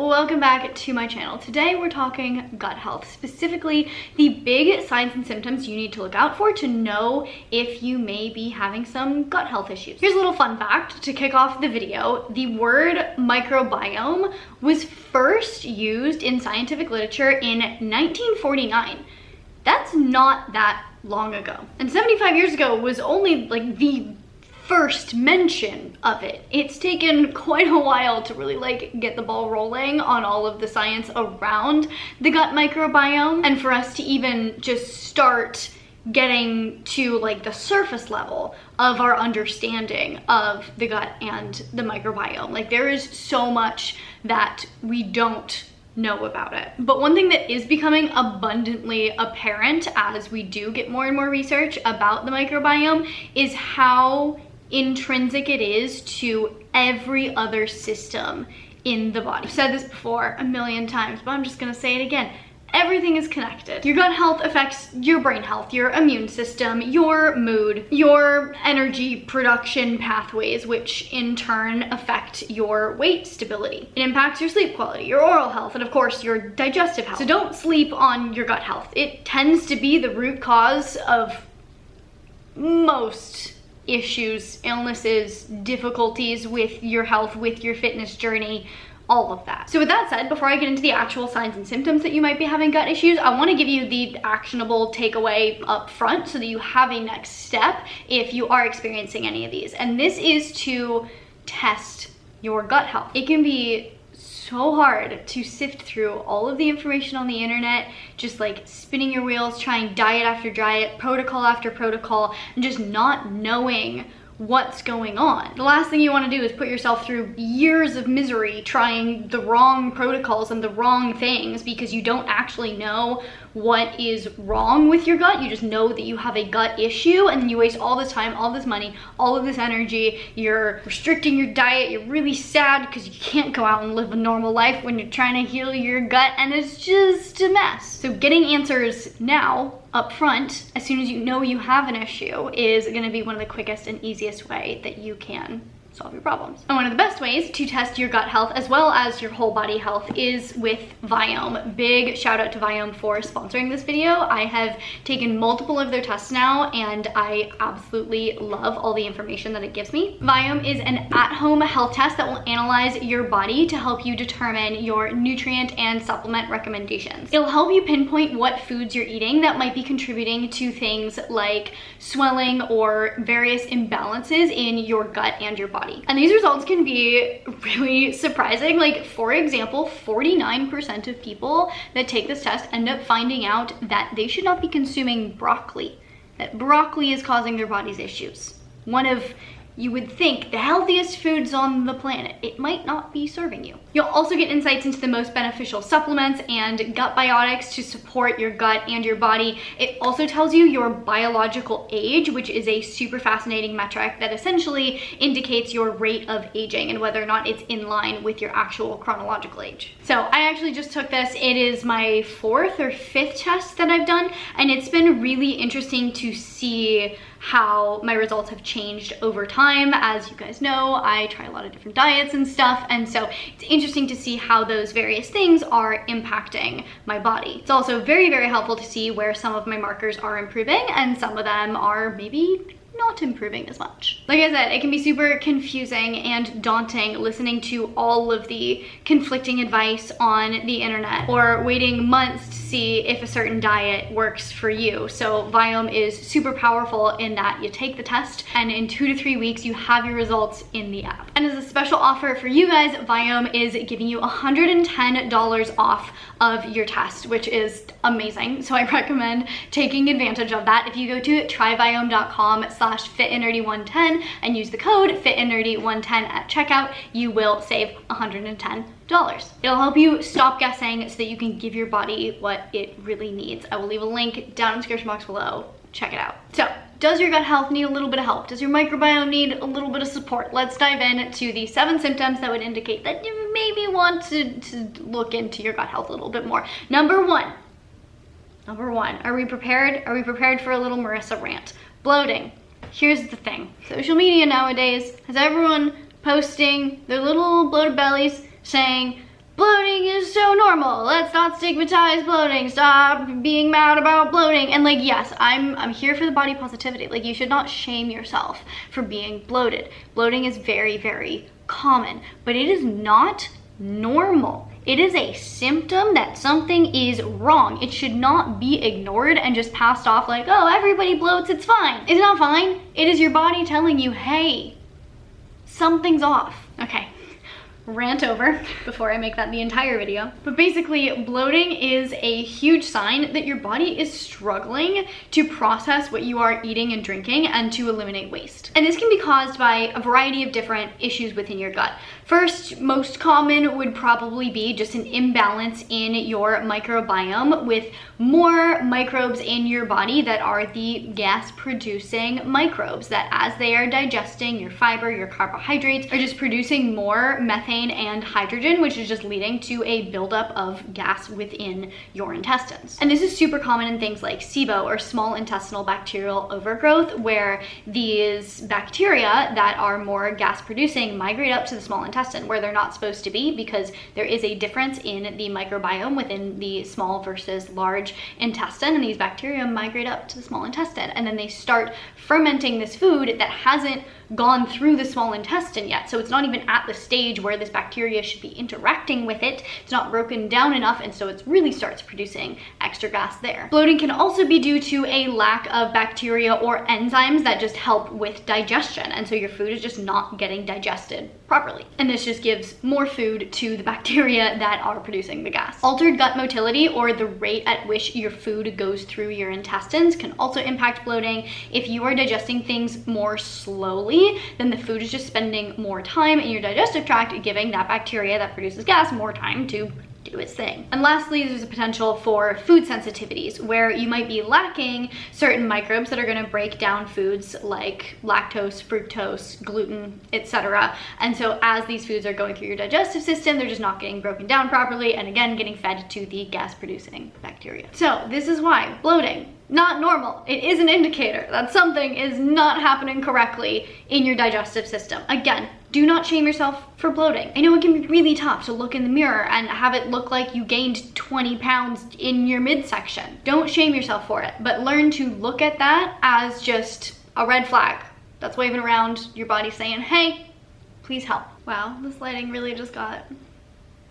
welcome back to my channel. Today we're talking gut health, specifically the big signs and symptoms you need to look out for to know if you may be having some gut health issues. Here's a little fun fact to kick off the video. The word microbiome was first used in scientific literature in 1949. That's not that long ago. And 75 years ago was only like the first mention of it. It's taken quite a while to really get the ball rolling on all of the science around the gut microbiome, and for us to even just start getting to the surface level of our understanding of the gut and the microbiome. There is so much that we don't know about it. But one thing that is becoming abundantly apparent as we do get more and more research about the microbiome is how intrinsic it is to every other system in the body. I've said this before a million times, but I'm just gonna say it again. Everything is connected. Your gut health affects your brain health, your immune system, your mood, your energy production pathways, which in turn affect your weight stability. It impacts your sleep quality, your oral health, and of course your digestive health. So don't sleep on your gut health. It tends to be the root cause of most issues, illnesses, difficulties with your health, with your fitness journey, all of that. So with that said, before I get into the actual signs and symptoms that you might be having gut issues, I want to give you the actionable takeaway up front so that you have a next step if you are experiencing any of these. And this is to test your gut health. It can be so hard to sift through all of the information on the internet, just spinning your wheels, trying diet after diet, protocol after protocol, and just not knowing what's going on. The last thing you want to do is put yourself through years of misery trying the wrong protocols and the wrong things because you don't actually know what is wrong with your gut. You just know that you have a gut issue, and then you waste all this time, all this money, all of this energy. You're restricting your diet. You're really sad because you can't go out and live a normal life when you're trying to heal your gut, and it's just a mess. So getting answers now up front, as soon as you know you have an issue, is going to be one of the quickest and easiest way that you can solve your problems. And one of the best ways to test your gut health as well as your whole body health is with Viome. Big shout out to Viome for sponsoring this video. I have taken multiple of their tests now, and I absolutely love all the information that it gives me. Viome is an at-home health test that will analyze your body to help you determine your nutrient and supplement recommendations. It'll help you pinpoint what foods you're eating that might be contributing to things like swelling or various imbalances in your gut and your body. And these results can be really surprising. For example, 49% of people that take this test end up finding out that they should not be consuming broccoli, that broccoli is causing their body's issues. One of, you would think, the healthiest foods on the planet. It might not be serving you. You'll also get insights into the most beneficial supplements and gut biotics to support your gut and your body. It also tells you your biological age, which is a super fascinating metric that essentially indicates your rate of aging and whether or not it's in line with your actual chronological age. So I actually just took this. It is my 4th or 5th test that I've done, and it's been really interesting to see how my results have changed over time. As you guys know, I try a lot of different diets and stuff, and so it's interesting to see how those various things are impacting my body. It's also very, very helpful to see where some of my markers are improving and some of them are maybe not improving as much. Like I said, it can be super confusing and daunting listening to all of the conflicting advice on the internet or waiting months to see if a certain diet works for you. So Viome is super powerful in that you take the test and in 2 to 3 weeks you have your results in the app. And as a special offer for you guys, Viome is giving you $110 off of your test, which is amazing. So I recommend taking advantage of that. If you go to tryviome.com/FitAndNerdy110 and use the code FitAndNerdy110 at checkout, you will save $110. It'll help you stop guessing so that you can give your body what it really needs. I will leave a link down in the description box below. Check it out. So, does your gut health need a little bit of help? Does your microbiome need a little bit of support? Let's dive into the 7 symptoms that would indicate that you maybe want to look into your gut health a little bit more. Number one, are we prepared? Are we prepared for a little Marissa rant? Bloating. Here's the thing. Social media nowadays has everyone posting their little bloated bellies saying, bloating is so normal. Let's not stigmatize bloating. Stop being mad about bloating. And like, yes, I'm here for the body positivity. Like, you should not shame yourself for being bloated. Bloating is very, very common, but it is not normal. It is a symptom that something is wrong. It should not be ignored and just passed off like, oh, everybody bloats, it's fine. It's not fine. It is your body telling you, hey, something's off. Okay. Rant over before I make that the entire video. But basically, bloating is a huge sign that your body is struggling to process what you are eating and drinking and to eliminate waste. And this can be caused by a variety of different issues within your gut. First, most common would probably be just an imbalance in your microbiome, with more microbes in your body that are the gas-producing microbes that, as they are digesting your fiber, your carbohydrates, are just producing more methane and hydrogen, which is just leading to a buildup of gas within your intestines. And this is super common in things like SIBO, or small intestinal bacterial overgrowth, where these bacteria that are more gas-producing migrate up to the small intestine, where they're not supposed to be, because there is a difference in the microbiome within the small versus large intestine, and these bacteria migrate up to the small intestine, and then they start fermenting this food that hasn't gone through the small intestine yet. So it's not even at the stage where this bacteria should be interacting with it. It's not broken down enough, and so it really starts producing extra gas there. Bloating can also be due to a lack of bacteria or enzymes that just help with digestion, and so your food is just not getting digested properly. And this just gives more food to the bacteria that are producing the gas. Altered gut motility, or the rate at which your food goes through your intestines, can also impact bloating. If you are digesting things more slowly, then the food is just spending more time in your digestive tract, giving that bacteria that produces gas more time to do its thing. And lastly, there's a potential for food sensitivities, where you might be lacking certain microbes that are going to break down foods like lactose, fructose, gluten, etc. And so as these foods are going through your digestive system, they're just not getting broken down properly, and again, getting fed to the gas-producing bacteria. So this is why bloating, not normal. It is an indicator that something is not happening correctly in your digestive system. Again, do not shame yourself for bloating. I know it can be really tough to look in the mirror and have it look like you gained 20 pounds in your midsection. Don't shame yourself for it, but learn to look at that as just a red flag that's waving around your body saying, hey, please help. Wow, this lighting really just got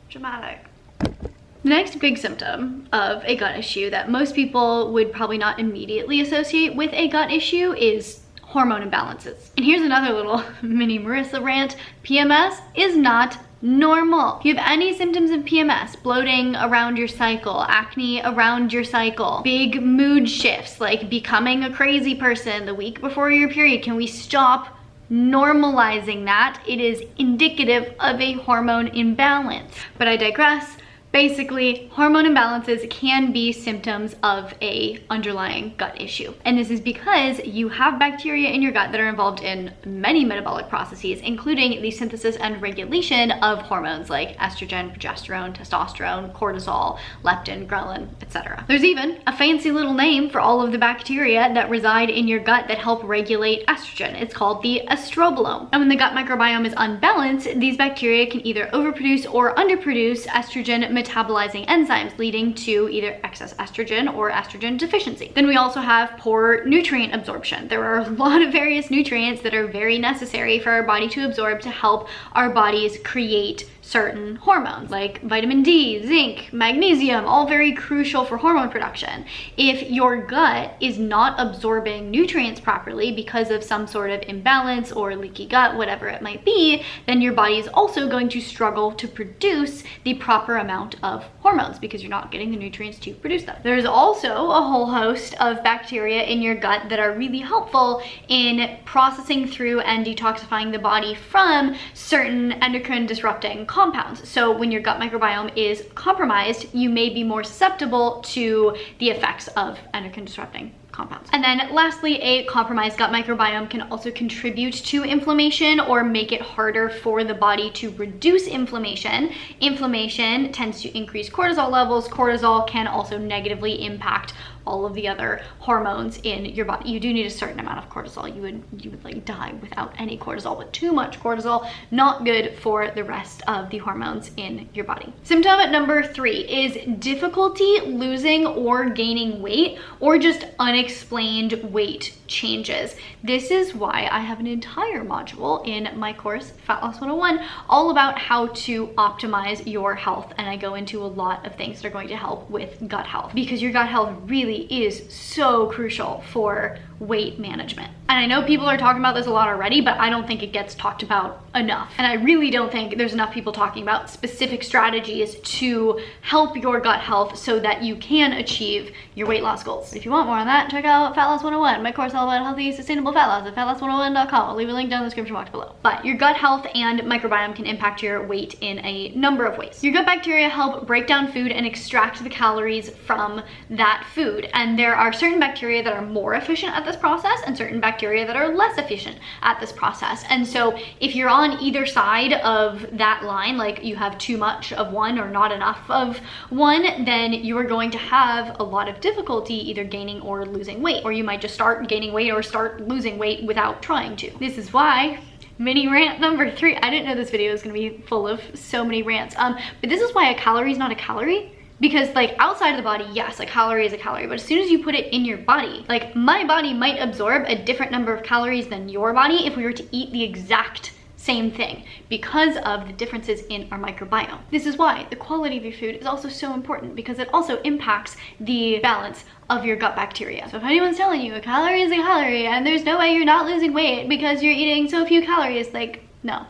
dramatic. The next big symptom of a gut issue that most people would probably not immediately associate with a gut issue is hormone imbalances. And here's another little mini Marissa rant. PMS is not normal. If you have any symptoms of PMS, bloating around your cycle, acne around your cycle, big mood shifts, like becoming a crazy person the week before your period, can we stop normalizing that? It is indicative of a hormone imbalance. But I digress. Basically, hormone imbalances can be symptoms of a underlying gut issue. And this is because you have bacteria in your gut that are involved in many metabolic processes, including the synthesis and regulation of hormones like estrogen, progesterone, testosterone, cortisol, leptin, ghrelin, etc. There's even a fancy little name for all of the bacteria that reside in your gut that help regulate estrogen. It's called the estrobolome. And when the gut microbiome is unbalanced, these bacteria can either overproduce or underproduce estrogen metabolizing enzymes, leading to either excess estrogen or estrogen deficiency. Then we also have poor nutrient absorption. There are a lot of various nutrients that are very necessary for our body to absorb to help our bodies create certain hormones like vitamin D, zinc, magnesium, all very crucial for hormone production. If your gut is not absorbing nutrients properly because of some sort of imbalance or leaky gut, whatever it might be, then your body is also going to struggle to produce the proper amount of hormones because you're not getting the nutrients to produce them. There's also a whole host of bacteria in your gut that are really helpful in processing through and detoxifying the body from certain endocrine disrupting compounds. So when your gut microbiome is compromised, you may be more susceptible to the effects of endocrine disrupting compounds. And then lastly, a compromised gut microbiome can also contribute to inflammation or make it harder for the body to reduce inflammation. Inflammation tends to increase cortisol levels. Cortisol can also negatively impact all of the other hormones in your body. You do need a certain amount of cortisol. You would like die without any cortisol, but too much cortisol, not good for the rest of the hormones in your body. Symptom number 3 is difficulty losing or gaining weight, or just unexplained weight changes. This is why I have an entire module in my course, Fat Loss 101, all about how to optimize your health. And I go into a lot of things that are going to help with gut health, because your gut health really is so crucial for weight management. And I know people are talking about this a lot already, but I don't think it gets talked about enough. And I really don't think there's enough people talking about specific strategies to help your gut health so that you can achieve your weight loss goals. If you want more on that, check out Fat Loss 101, my course all about healthy, sustainable fat loss at fatloss101.com. I'll leave a link down in the description box below. But your gut health and microbiome can impact your weight in a number of ways. Your gut bacteria help break down food and extract the calories from that food. And there are certain bacteria that are more efficient at this process and certain bacteria that are less efficient at this process. And so if you're on either side of that line, like you have too much of one or not enough of one, then you are going to have a lot of difficulty either gaining or losing weight, or you might just start gaining weight or start losing weight without trying to. This is why mini rant number 3. I didn't know this video was gonna be full of so many rants. But this is why a calorie is not a calorie. Because like outside of the body, yes, a calorie is a calorie, but as soon as you put it in your body, like my body might absorb a different number of calories than your body if we were to eat the exact same thing, because of the differences in our microbiome. This is why the quality of your food is also so important, because it also impacts the balance of your gut bacteria. So if anyone's telling you a calorie is a calorie and there's no way you're not losing weight because you're eating so few calories, like, no.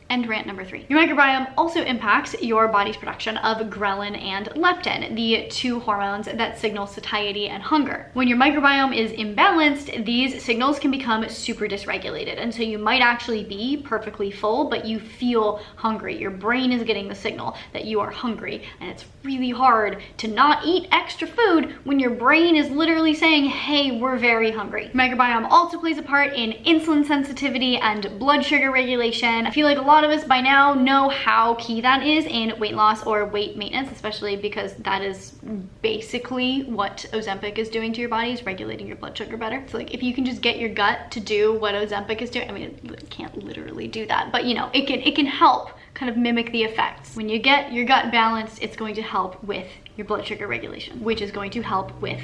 End rant number 3. Your microbiome also impacts your body's production of ghrelin and leptin, the 2 hormones that signal satiety and hunger. When your microbiome is imbalanced, these signals can become super dysregulated. And so you might actually be perfectly full, but you feel hungry. Your brain is getting the signal that you are hungry. And it's really hard to not eat extra food when your brain is literally saying, hey, we're very hungry. Microbiome also plays a part in insulin sensitivity and blood sugar regulation. I feel like a lot of us by now know how key that is in weight loss or weight maintenance, especially because that is basically what Ozempic is doing to your body, is regulating your blood sugar better. So like if you can just get your gut to do what Ozempic is doing, I mean, it can't literally do that, but you know, it can help kind of mimic the effects. When you get your gut balanced, it's going to help with your blood sugar regulation, which is going to help with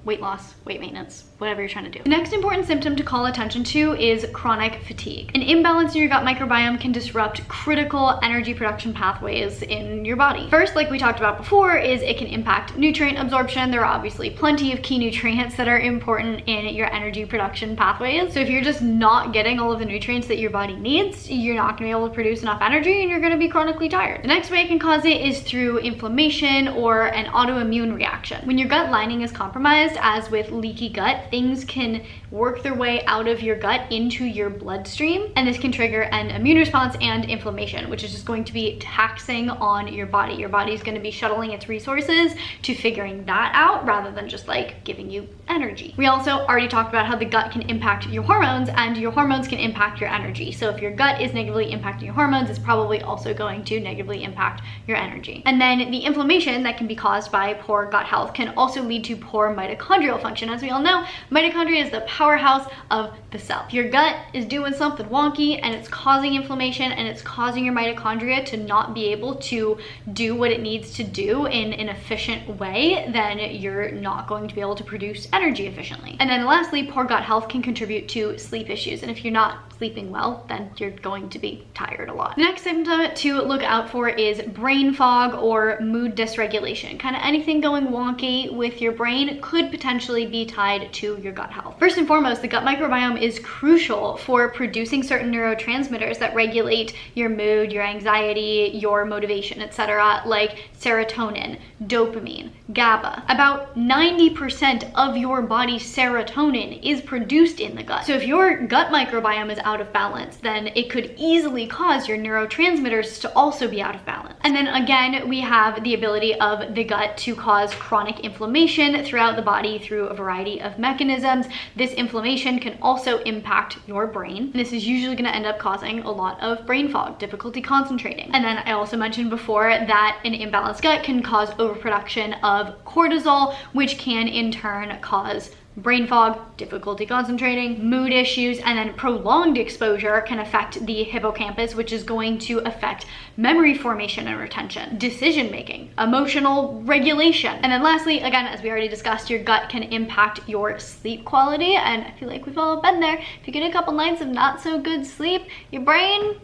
weight loss, weight maintenance, whatever you're trying to do. The next important symptom to call attention to is chronic fatigue. An imbalance in your gut microbiome can disrupt critical energy production pathways in your body. First, like we talked about before, is it can impact nutrient absorption. There are obviously plenty of key nutrients that are important in your energy production pathways. So if you're just not getting all of the nutrients that your body needs, you're not gonna be able to produce enough energy and you're gonna be chronically tired. The next way it can cause it is through inflammation or an autoimmune reaction. When your gut lining is compromised, as with leaky gut, things can work their way out of your gut into your bloodstream, and this can trigger an immune response and inflammation, which is just going to be taxing on your body. Your body's going to be shuttling its resources to figuring that out rather than just like giving you energy. We also already talked about how the gut can impact your hormones, and your hormones can impact your energy. So if your gut is negatively impacting your hormones, it's probably also going to negatively impact your energy. And then the inflammation that can be caused by poor gut health can also lead to poor mitochondrial function. As we all know, mitochondria is the powerhouse of the cell. If your gut is doing something wonky and it's causing inflammation and it's causing your mitochondria to not be able to do what it needs to do in an efficient way, then you're not going to be able to produce energy efficiently. And then lastly, poor gut health can contribute to sleep issues. And if you're not sleeping well, then you're going to be tired a lot. The next symptom to look out for is brain fog or mood dysregulation. Kind of anything going wonky with your brain could potentially be tied to your gut health. First and foremost, the gut microbiome is crucial for producing certain neurotransmitters that regulate your mood, your anxiety, your motivation, etc., like serotonin, dopamine, GABA. About 90% of your body's serotonin is produced in the gut. So if your gut microbiome is out of balance, then it could easily cause your neurotransmitters to also be out of balance. And then again, we have the ability of the gut to cause chronic inflammation throughout the body through a variety of mechanisms. This inflammation can also impact your brain. And this is usually going to end up causing a lot of brain fog, difficulty concentrating. And then I also mentioned before that an imbalanced gut can cause overproduction of cortisol, which can in turn cause brain fog, difficulty concentrating, mood issues, and then prolonged exposure can affect the hippocampus, which is going to affect memory formation and retention, decision making, emotional regulation. And then lastly, again, as we already discussed, your gut can impact your sleep quality. And I feel like we've all been there. If you get a couple nights of not so good sleep, your brain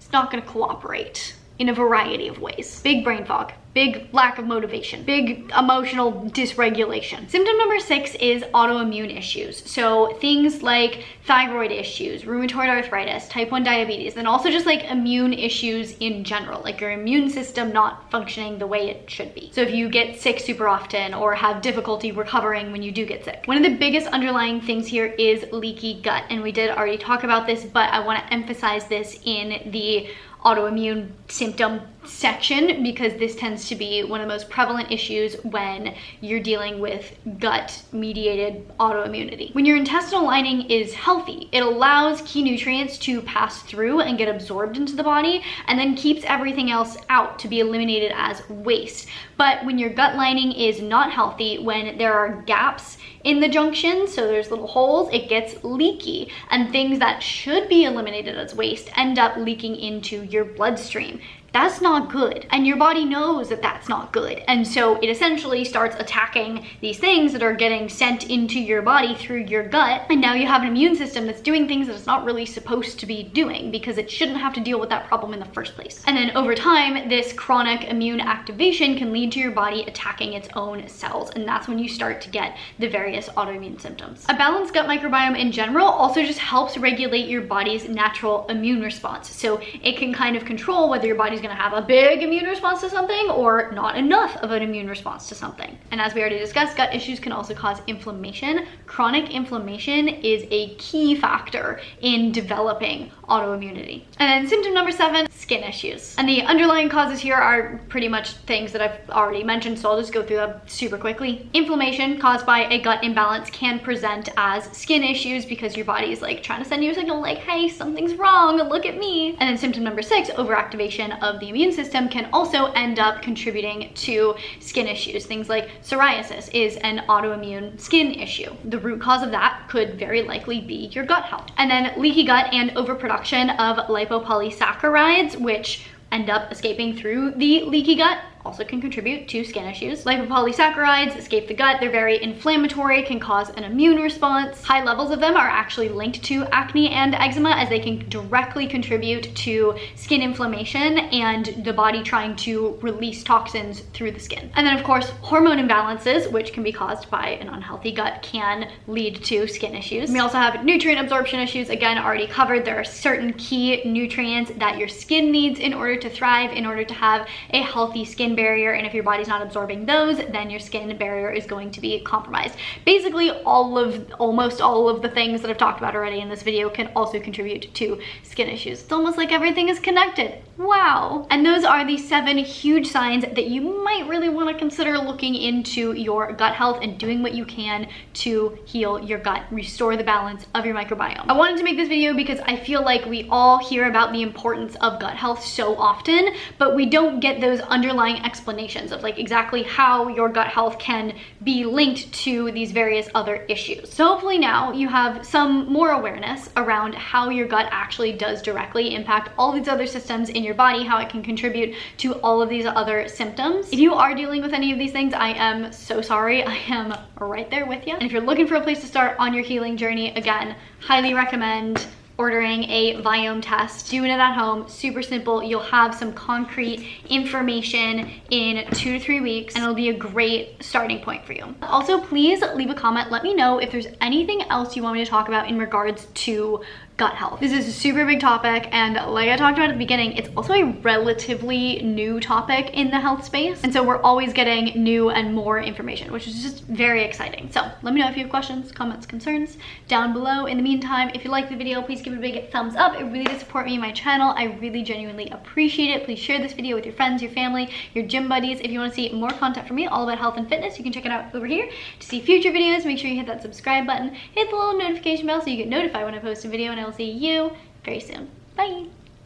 is not going to cooperate in a variety of ways. Big brain fog, big lack of motivation, big emotional dysregulation. Symptom number 6 is autoimmune issues. So things like thyroid issues, rheumatoid arthritis, type 1 diabetes, and also just like immune issues in general, like your immune system not functioning the way it should be. So if you get sick super often or have difficulty recovering when you do get sick. One of the biggest underlying things here is leaky gut. And we did already talk about this, but I want to emphasize this in the autoimmune symptom section because this tends to be one of the most prevalent issues when you're dealing with gut mediated autoimmunity. When your intestinal lining is healthy, it allows key nutrients to pass through and get absorbed into the body and then keeps everything else out to be eliminated as waste. But when your gut lining is not healthy, when there are gaps in the junction, so there's little holes, it gets leaky, and things that should be eliminated as waste end up leaking into your bloodstream. That's not good. And your body knows that that's not good. And so it essentially starts attacking these things that are getting sent into your body through your gut. And now you have an immune system that's doing things that it's not really supposed to be doing because it shouldn't have to deal with that problem in the first place. And then over time, this chronic immune activation can lead to your body attacking its own cells. And that's when you start to get the various autoimmune symptoms. A balanced gut microbiome in general also just helps regulate your body's natural immune response. So it can kind of control whether your body's going to have a big immune response to something or not enough of an immune response to something. And as we already discussed, gut issues can also cause inflammation. Chronic inflammation is a key factor in developing autoimmunity. And then symptom number 7, skin issues. And the underlying causes here are pretty much things that I've already mentioned, so I'll just go through them super quickly. Inflammation caused by a gut imbalance can present as skin issues because your body is like trying to send you a signal like, hey, something's wrong, look at me. And then symptom number 6, overactivation of the immune system can also end up contributing to skin issues. Things like psoriasis is an autoimmune skin issue. The root cause of that could very likely be your gut health. And then leaky gut and overproduction of lipopolysaccharides, which end up escaping through the leaky gut, also can contribute to skin issues. Lipopolysaccharides escape the gut. They're very inflammatory, can cause an immune response. High levels of them are actually linked to acne and eczema as they can directly contribute to skin inflammation and the body trying to release toxins through the skin. And then of course, hormone imbalances, which can be caused by an unhealthy gut, can lead to skin issues. We also have nutrient absorption issues, again, already covered. There are certain key nutrients that your skin needs in order to thrive, in order to have a healthy skin barrier, and if your body's not absorbing those, then your skin barrier is going to be compromised. Basically, almost all of the things that I've talked about already in this video can also contribute to skin issues. It's almost like everything is connected. Wow. And those are the 7 huge signs that you might really want to consider looking into your gut health and doing what you can to heal your gut, restore the balance of your microbiome. I wanted to make this video because I feel like we all hear about the importance of gut health so often, but we don't get those underlying explanations of like exactly how your gut health can be linked to these various other issues. So hopefully now you have some more awareness around how your gut actually does directly impact all these other systems in your body, how it can contribute to all of these other symptoms. If you are dealing with any of these things, I am so sorry. I am right there with you. And if you're looking for a place to start on your healing journey, again, highly recommend ordering a Viome test, doing it at home, super simple. You'll have some concrete information in 2 to 3 weeks, and it'll be a great starting point for you. Also, please leave a comment. Let me know if there's anything else you want me to talk about in regards to gut health. This is a super big topic, and like I talked about at the beginning, it's also a relatively new topic in the health space, and so we're always getting new and more information, which is just very exciting. So let me know if you have questions, comments, concerns down below. In the meantime, if you like the video, please give it a big thumbs up. It really does support me and my channel. I really genuinely appreciate it. Please share this video with your friends, your family, your gym buddies. If you want to see more content from me all about health and fitness, you can check it out over here. To see future videos, make sure you hit that subscribe button, hit the little notification bell so you get notified when I post a video, and I will see you very soon. Bye!